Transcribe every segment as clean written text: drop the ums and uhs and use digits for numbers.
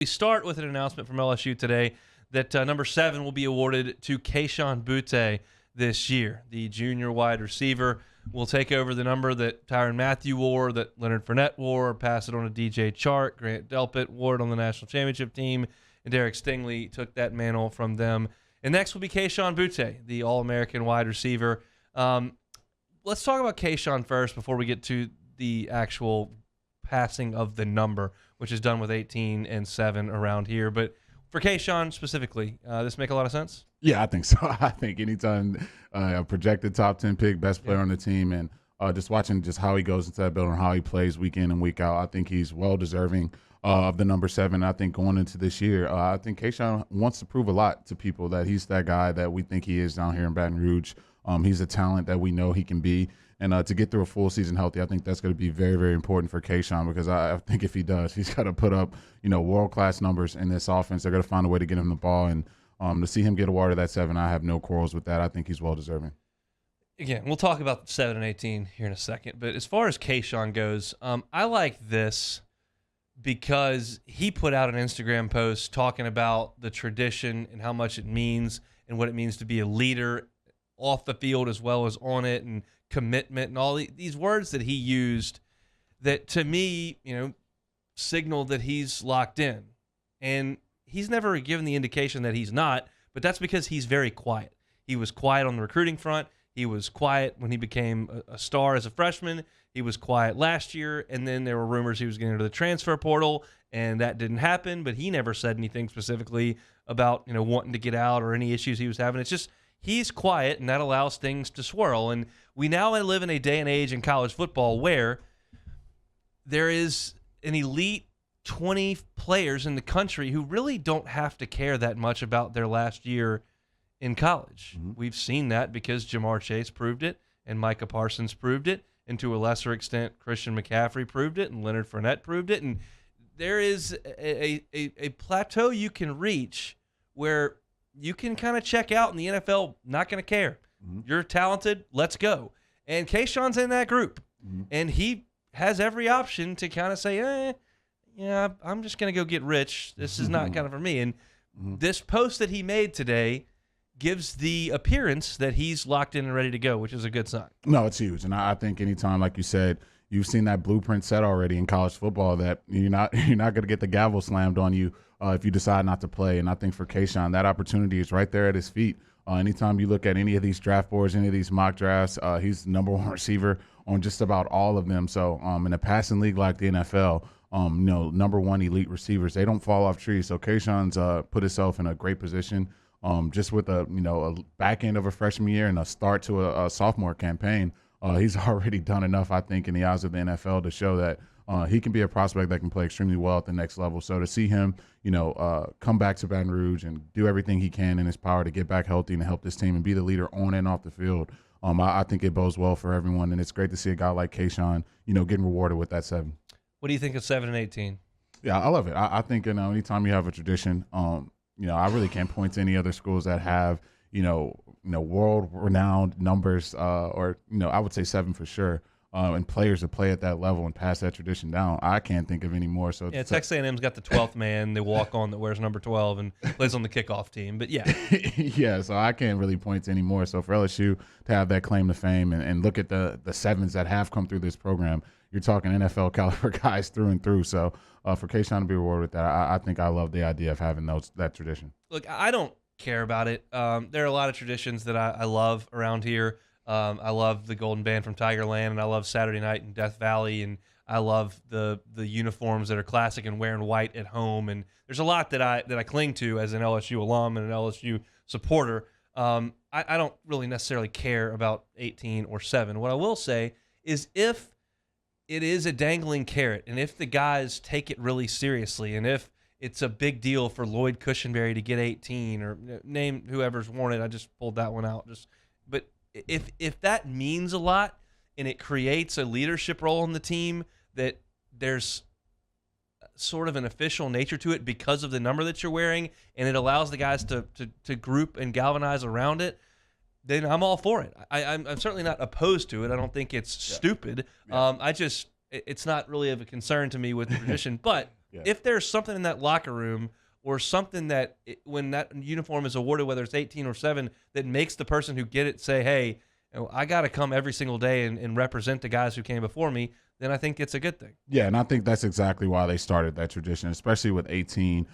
We start with an announcement from LSU today that number 7 will be awarded to Kayshon Boutte this year. The junior wide receiver will take over the number that Tyrann Mathieu wore, that Leonard Fournette wore, pass it on to DJ Chark. Grant Delpit wore it on the national championship team, and Derek Stingley took that mantle from them. And next will be Kayshon Boutte, the All-American wide receiver. Let's talk about Kayshon first before we get to the actual passing of the number, which is done with 18 and 7 around here. But for Kayshon specifically, this make a lot of sense? Yeah, I think so. I think anytime a projected top 10 pick, best player on the team, and just watching just how he goes into that building, how he plays week in and week out, I think he's well deserving of the number 7. I think going into this year, I think Kayshon wants to prove a lot to people that he's that guy that we think he is down here in Baton Rouge. He's a talent that we know he can be. And to get through a full season healthy, I think that's going to be very, very important for Kayshon, because I think if he does, he's got to put up, world-class numbers in this offense. They're going to find a way to get him the ball. And to see him get awarded that 7, I have no quarrels with that. I think he's well-deserving. Again, we'll talk about 7 and 18 here in a second. But as far as Kayshon goes, I like this because he put out an Instagram post talking about the tradition and how much it means and what it means to be a leader off the field as well as on it, and commitment and all these words that he used that to me, signal that he's locked in. And he's never given the indication that he's not, but that's because he's very quiet. He was quiet on the recruiting front. He was quiet when he became a star as a freshman. He was quiet last year, and then there were rumors he was getting into the transfer portal, and that didn't happen, but he never said anything specifically about, wanting to get out or any issues he was having. It's just he's quiet, and that allows things to swirl. And we now live in a day and age in college football where there is an elite 20 players in the country who really don't have to care that much about their last year in college. Mm-hmm. We've seen that because Jamar Chase proved it, and Micah Parsons proved it, and to a lesser extent, Christian McCaffrey proved it, and Leonard Fournette proved it. And there is a plateau you can reach where you can kind of check out, and the NFL not going to care. Mm-hmm. You're talented, let's go. And Kayshon's in that group, and he has every option to kind of say, yeah, I'm just going to go get rich. This is not kind of for me. And this post that he made today gives the appearance that he's locked in and ready to go, which is a good sign. No, it's huge. And I think anytime, like you said, you've seen that blueprint set already in college football, that you're not going to get the gavel slammed on you if you decide not to play. And I think for Kayshon, that opportunity is right there at his feet. Anytime you look at any of these draft boards, any of these mock drafts, he's the number 1 receiver on just about all of them. So in a passing league like the NFL, number 1 elite receivers, they don't fall off trees. So Kayshon's put himself in a great position, just with a back end of a freshman year and a start to a sophomore campaign. He's already done enough, I think, in the eyes of the NFL to show that he can be a prospect that can play extremely well at the next level. So to see him, come back to Baton Rouge and do everything he can in his power to get back healthy and help this team and be the leader on and off the field, I think it bodes well for everyone. And it's great to see a guy like Kayshon, getting rewarded with that 7. What do you think of 7 and 18? Yeah, I love it. I think, anytime you have a tradition, I really can't point to any other schools that have, world-renowned numbers, or I would say 7 for sure, and players that play at that level and pass that tradition down. I can't think of any more. So yeah, Texas A&M's got the 12th man, the walk-on that wears number 12 and plays on the kickoff team. But yeah, yeah. So I can't really point to any more. So for LSU to have that claim to fame and look at the 7s that have come through this program, you're talking NFL caliber guys through and through. So for Kayshon to be rewarded with that, I think I love the idea of having that tradition. Look, I don't care about it. There are a lot of traditions that I love around here. I love the Golden Band from Tigerland, and I love Saturday Night in Death Valley, and I love the uniforms that are classic and wearing white at home. And there's a lot that I cling to as an LSU alum and an LSU supporter. I don't really necessarily care about 18 or 7. What I will say is if it is a dangling carrot, and if the guys take it really seriously, and if it's a big deal for Lloyd Cushenberry to get 18, or name whoever's worn it, I just pulled that one out. But if that means a lot and it creates a leadership role in the team, that there's sort of an official nature to it because of the number that you're wearing, and it allows the guys to group and galvanize around it, then I'm all for it. I'm certainly not opposed to it. I don't think it's stupid. Yeah. It's not really of a concern to me with the tradition. But Yeah. If there's something in that locker room or something that when that uniform is awarded, whether it's 18 or 7, that makes the person who get it say, hey, I got to come every single day and represent the guys who came before me, then I think it's a good thing. Yeah, and I think that's exactly why they started that tradition, especially with 18,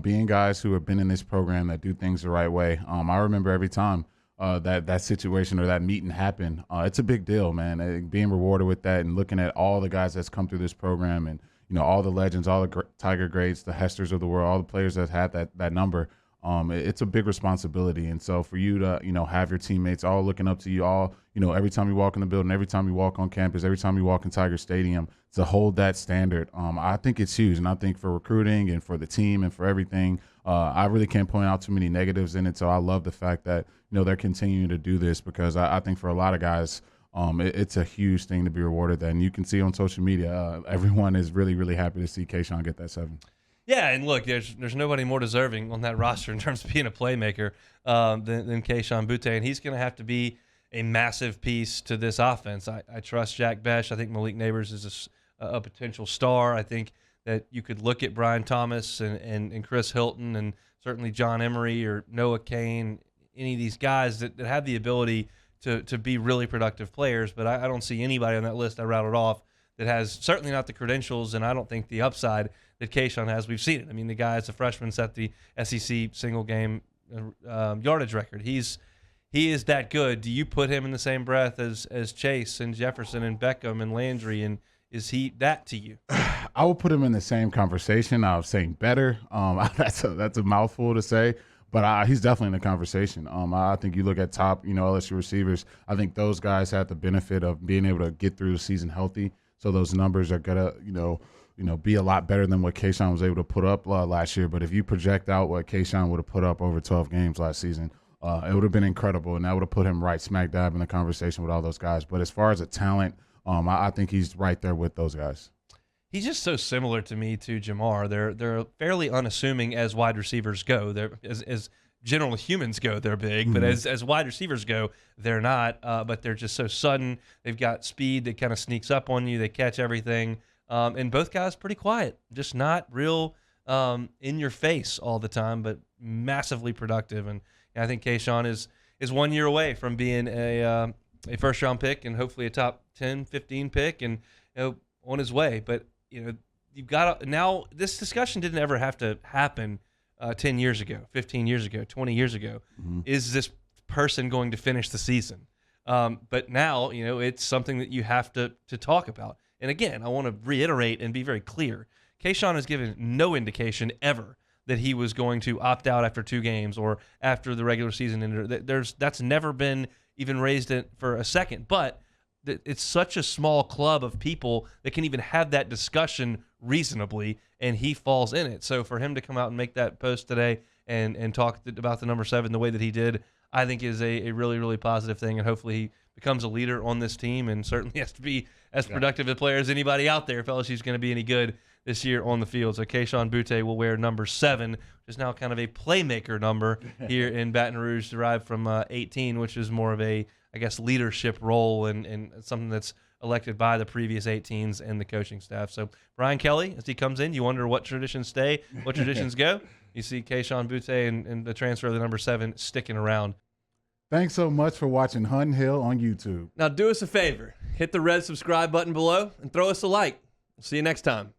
being guys who have been in this program that do things the right way. I remember every time that situation or that meeting happened, it's a big deal, man. Being rewarded with that and looking at all the guys that's come through this program and, all the legends, all the Tiger greats, the Hesters of the world, all the players that had that number. It's a big responsibility. And so for you to, have your teammates all looking up to you all, every time you walk in the building, every time you walk on campus, every time you walk in Tiger Stadium, to hold that standard, I think it's huge. And I think for recruiting and for the team and for everything, I really can't point out too many negatives in it. So I love the fact that, they're continuing to do this because I think for a lot of guys, it's a huge thing to be rewarded. And you can see on social media, everyone is really, really happy to see Kayshon get that 7. Yeah, and look, there's nobody more deserving on that roster in terms of being a playmaker than Kayshon Boutte, and he's going to have to be a massive piece to this offense. I trust Jack Besh. I think Malik Neighbors is a potential star. I think that you could look at Brian Thomas and Chris Hilton and certainly John Emery or Noah Kane, any of these guys that have the ability to be really productive players, but I don't see anybody on that list I routed off that has certainly not the credentials, and I don't think the upside that Kayshon has. We've seen it. I mean, the guy as a freshman set the SEC single game yardage record. He is that good. Do you put him in the same breath as Chase and Jefferson and Beckham and Landry, and is he that to you? I would put him in the same conversation. I was saying better. That's a mouthful to say, but he's definitely in the conversation. I think you look at top, LSU receivers. I think those guys had the benefit of being able to get through the season healthy. So those numbers are gonna, be a lot better than what Kayshon was able to put up last year. But if you project out what Kayshon would have put up over 12 games last season, it would have been incredible, and that would have put him right smack dab in the conversation with all those guys. But as far as a talent, I think he's right there with those guys. He's just so similar to me to Jamar. They're fairly unassuming as wide receivers go. They're as general humans go, they're big, but as wide receivers go, they're not. But they're just so sudden. They've got speed that kind of sneaks up on you. They catch everything. And both guys pretty quiet, just not real in your face all the time, but massively productive. And I think Kayshon is 1 year away from being a first round pick and hopefully a top 10, 15 pick, and on his way. But you've got to, now this discussion didn't ever have to happen 10 years ago, 15 years ago, 20 years ago. Is this person going to finish the season? But now, it's something that you have to talk about. And again, I want to reiterate and be very clear. Kayshon has given no indication ever that he was going to opt out after 2 games or after the regular season ended. That's never been even raised for a second. But it's such a small club of people that can even have that discussion reasonably, and he falls in it. So for him to come out and make that post today and talk about the number 7 the way that he did, I think is a really, really positive thing, and hopefully he becomes a leader on this team and certainly has to be as productive a player as anybody out there if LSU's going to be any good this year on the field. So Kayshon Boutte will wear number 7, which is now kind of a playmaker number here in Baton Rouge, derived from 18, which is more of a, I guess, leadership role and something that's elected by the previous 18s and the coaching staff. So Brian Kelly, as he comes in, you wonder what traditions stay, what traditions go. You see Kayshon Boutte and the transfer of the number 7 sticking around. Thanks so much for watching Hunt Hill on YouTube. Now do us a favor. Hit the red subscribe button below and throw us a like. We'll see you next time.